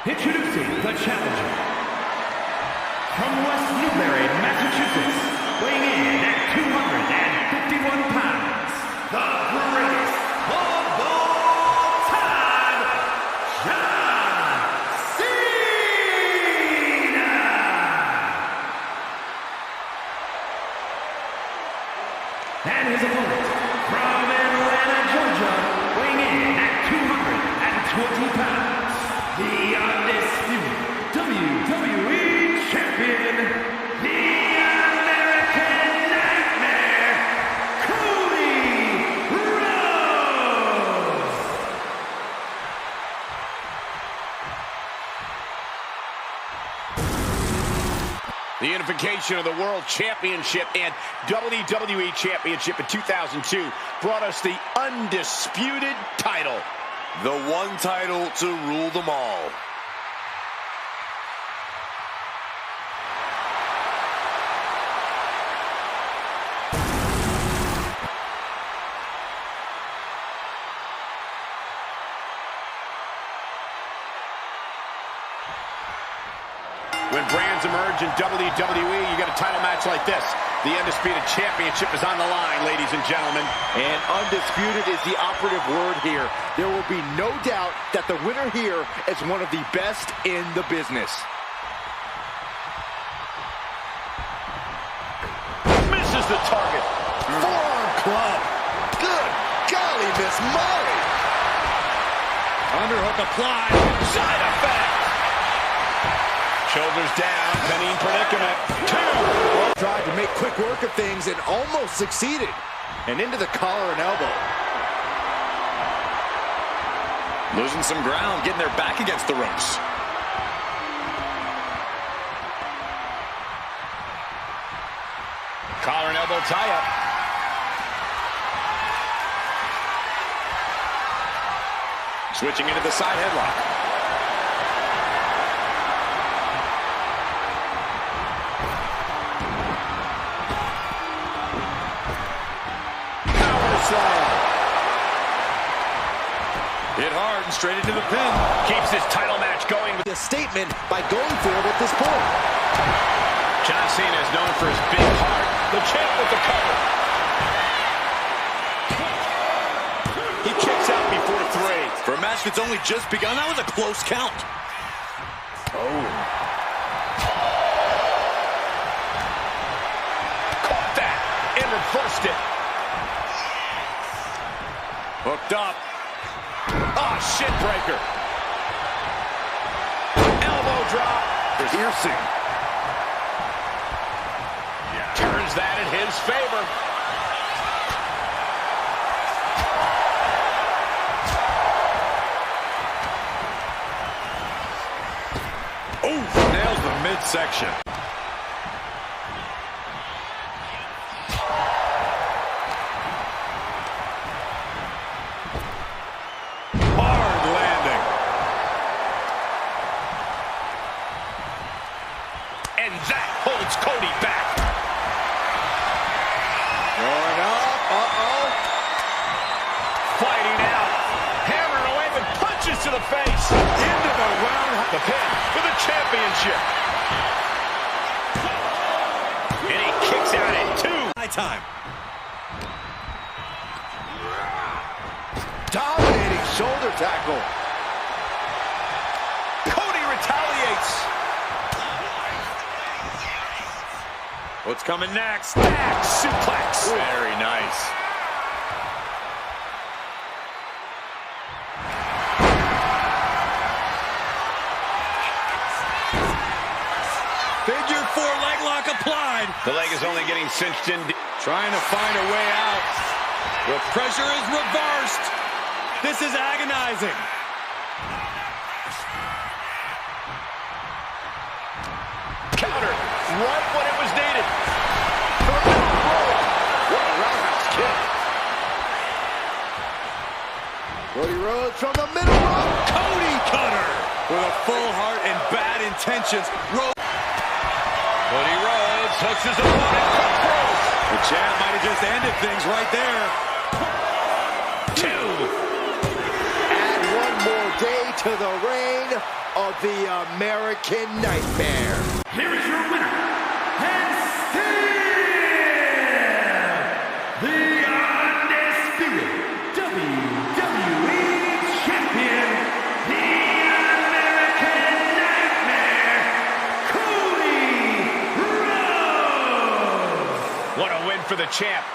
Introducing the challenger. From West Newbury, Massachusetts, weighing in at 251 pounds, the greatest of all time, John Cena! And his opponent, from Atlanta, Georgia, weighing in at 220 pounds, the undisputed WWE Champion, the American Nightmare, Cody Rhodes! The unification of the World Championship and WWE Championship in 2002 brought us the undisputed title. The one title to rule them all. When brands emerge in WWE, you get a title match like this. The Undisputed Championship is on the line, ladies and gentlemen. And undisputed is the operative word here. There will be no doubt that the winner here is one of the best in the business. Misses the target. Forearm club. Good golly, Miss Molly. Underhook applied. Side effect. Shoulders down, pinning predicament. Two. Tried to make quick work of things and almost succeeded. And into the collar and elbow. Losing some ground, getting their back against the ropes. Collar and elbow tie-up. Switching into the side headlock. Hit hard and straight into the pin. Keeps his title match going with A statement by going for it at this point. John Cena is known for his big heart. The champ with the cover. He kicks out before three. For a match that's only just begun, that was a close count. Oh. Caught that and reversed it. Hooked up. Oh, shit breaker. Elbow drop. Piercing. Turns that in his favor. Oh, nails the midsection. And that holds Cody back. Going up. Uh-oh. Fighting out. Hammering away with punches to the face. Into the round. The pin for the championship. And he kicks out at two. High time. Dominating shoulder tackle. Cody retaliates. What's coming next? Back suplex. Very nice. Figure four leg lock applied. The leg is only getting cinched in. Trying to find a way out. The pressure is reversed. This is agonizing. Counter right when it was needed. What a roundhouse kick. Cody Rhodes from the middle rope. Cody cutter. With a full heart and bad intentions. Cody Rhodes hooks his opponent. The champ might have just ended things right there. Two. Add one more day to to the reign of the American Nightmare. Here is your winner, and still the undisputed WWE Champion, the American Nightmare, Cody Rhodes! What a win for the champ.